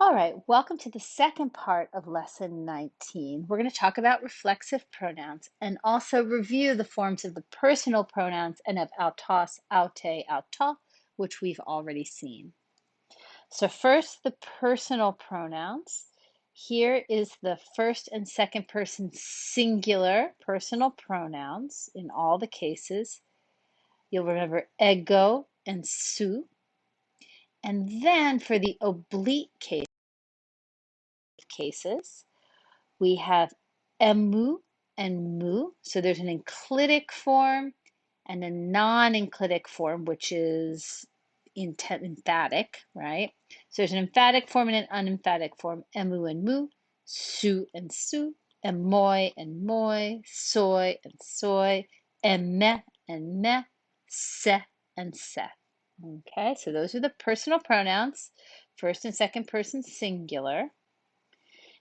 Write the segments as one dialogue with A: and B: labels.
A: All right, welcome to the second part of lesson 19. We're going to talk about reflexive pronouns and also review the forms of the personal pronouns and of autos, aute, auta, which we've already seen. So first, the personal pronouns. Here is the first and second person singular personal pronouns in all the cases. You'll remember ego and su. And then for the oblique cases, we have emu and mu. So there's an enclitic form and a non-enclitic form, which is emphatic, right? So there's an emphatic form and an unemphatic form, emu and mu, su and su, emoi and moi, soy and soy, eme and me, se and se. Okay, so those are the personal pronouns, first and second person singular.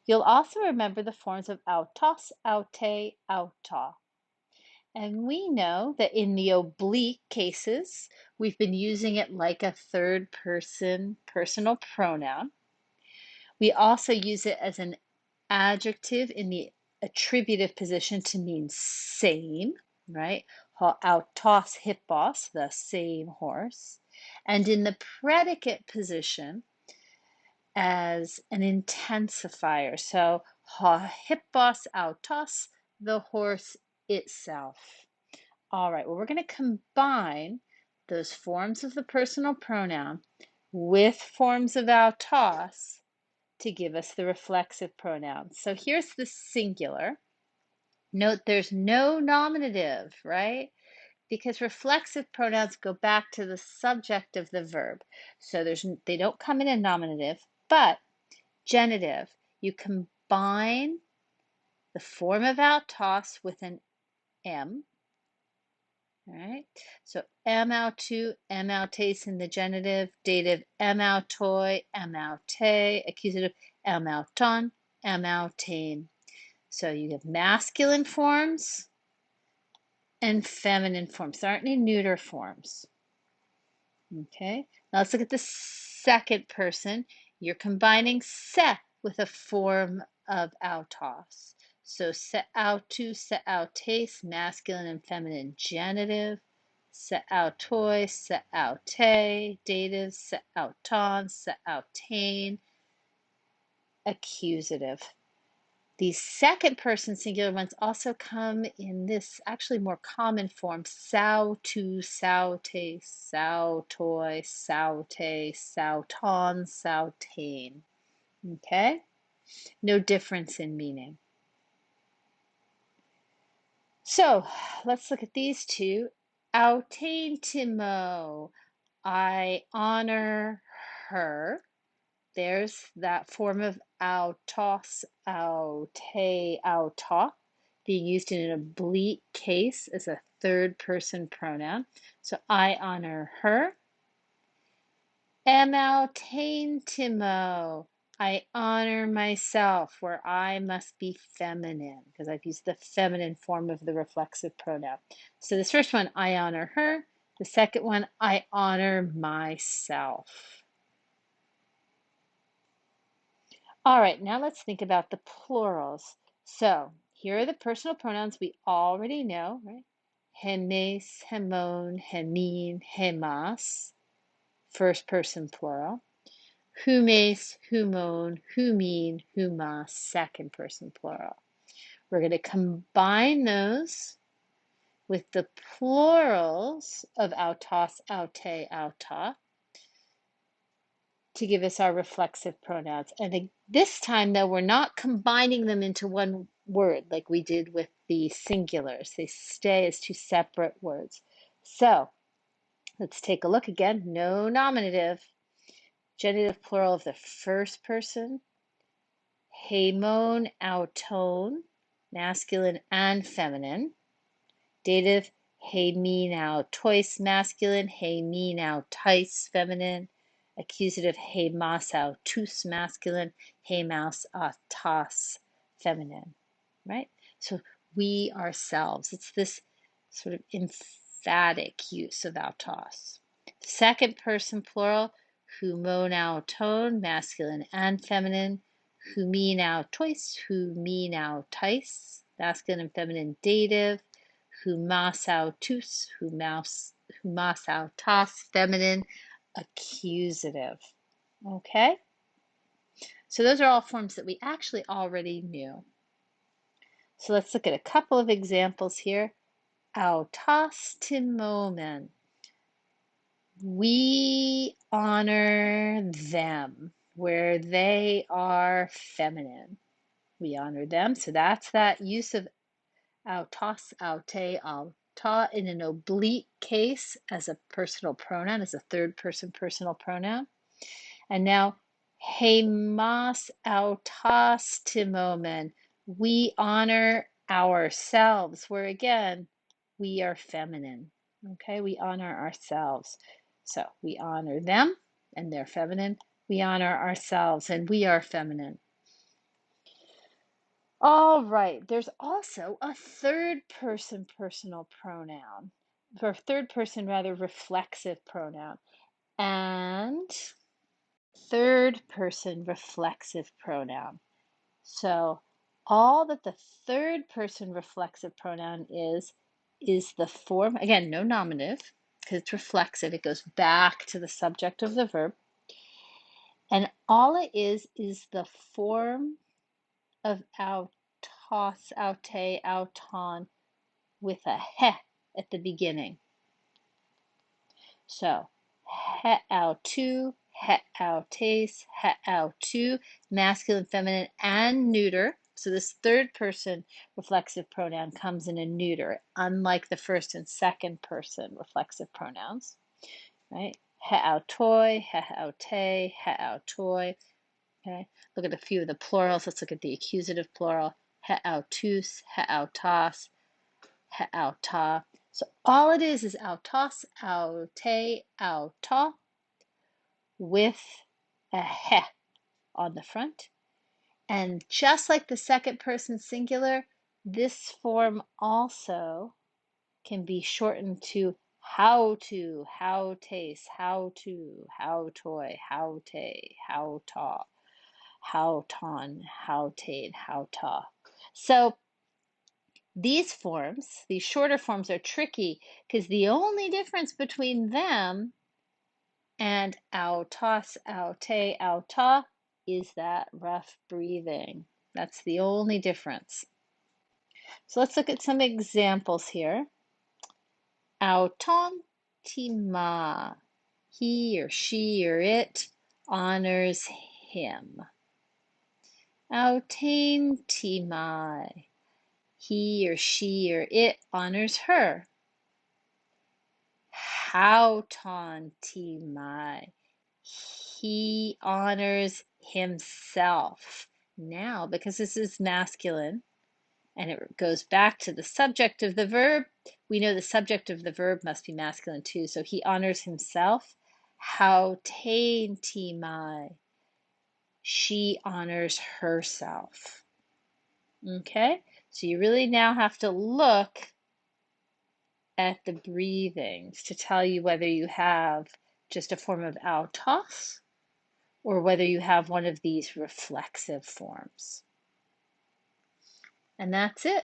A: You'll also remember the forms of autos, aute, auta. And we know that in the oblique cases, we've been using it like a third person personal pronoun. We also use it as an adjective in the attributive position to mean same, right? Autos hippos, the same horse. And in the predicate position, as an intensifier. So hippos autos, the horse itself. All right, well, we're going to combine those forms of the personal pronoun with forms of autos to give us the reflexive pronouns. So here's the singular. Note there's no nominative, right? Because reflexive pronouns go back to the subject of the verb. So they don't come in a nominative, but genitive, you combine the form of autos with an M, all right? So M autu, M autes in the genitive, dative M autoi, M aute, accusative M auton, M autein. So you have masculine forms and feminine forms. There aren't any neuter forms. Okay, now let's look at the second person. You're combining se with a form of autos. So se autu, se autes, masculine and feminine genitive. Se autoi, se aute, dative, se auton, se autein, accusative. These second person singular ones also come in this actually more common form, sao tu, sao te, sao toi, sao te, sao ton, sao tain. Okay? No difference in meaning. So let's look at these two. Autentimo, I honor her. There's that form of autos, aute, auta, being used in an oblique case as a third person pronoun. So I honor her. Amoutantimo, I honor myself, where I must be feminine, because I've used the feminine form of the reflexive pronoun. So this first one, I honor her. The second one, I honor myself. All right, now let's think about the plurals. So here are the personal pronouns we already know, right? Hemes, hemon, hemin, hemas, first person plural. Humes, humon, humin, humas, second person plural. We're going to combine those with the plurals of autos, aute, auta to give us our reflexive pronouns. And this time, though, we're not combining them into one word like we did with the singulars. They stay as two separate words. So let's take a look again. No nominative. Genitive plural of the first person. Hemon, auton, masculine and feminine. Dative, hemin, autois, masculine. Hemin, autais, feminine. Accusative, hemas autus, masculine, hemas autas, feminine, right? So we ourselves, it's this sort of emphatic use of autos. Second person plural, Hu mo now tone, masculine and feminine. Hu me now tois, hu me now tice, masculine and feminine dative. Hu ma sao tus, hu ma sao tas, feminine accusative. Okay? So those are all forms that we actually already knew. So let's look at a couple of examples here. Autas timomen. We honor them, where they are feminine. We honor them. So that's that use of autos, aute, auta in an oblique case as a personal pronoun, as a third person personal pronoun. And now, hemas autas timomen. We honor ourselves, where again, we are feminine. Okay, we honor ourselves. So we honor them and they're feminine. We honor ourselves and we are feminine. All right, there's also a third person personal pronoun, or third person rather reflexive pronoun, and third person reflexive pronoun. So all that the third person reflexive pronoun is the form, again, no nominative, because it's reflexive. It goes back to the subject of the verb. And all it is the form of autos, aute, auton with a he at the beginning. So he autu, he autes, he autu, masculine, feminine, and neuter. So this third person reflexive pronoun comes in a neuter, unlike the first and second person reflexive pronouns, right? He autoi, he aute, he autoi. Okay, look at a few of the plurals. Let's look at the accusative plural. He autus, he autas, he auta. So all it is autos, aute, auta with a he on the front. And just like the second person singular, this form also can be shortened to how to, how taste, how to, how toy, how te, how ta, how ton, how tate, how ta. So these forms, these shorter forms are tricky because the only difference between them and autos, aute, auta is that rough breathing. That's the only difference. So let's look at some examples here. Auton tima. He or she or it honors him. Autain timai. He or she or it honors her. Hauton timai. He honors himself. Now, because this is masculine and it goes back to the subject of the verb, we know the subject of the verb must be masculine too. So he honors himself. Hautain timai. She honors herself. Okay, so you really now have to look at the breathings to tell you whether you have just a form of autos or whether you have one of these reflexive forms. And that's it.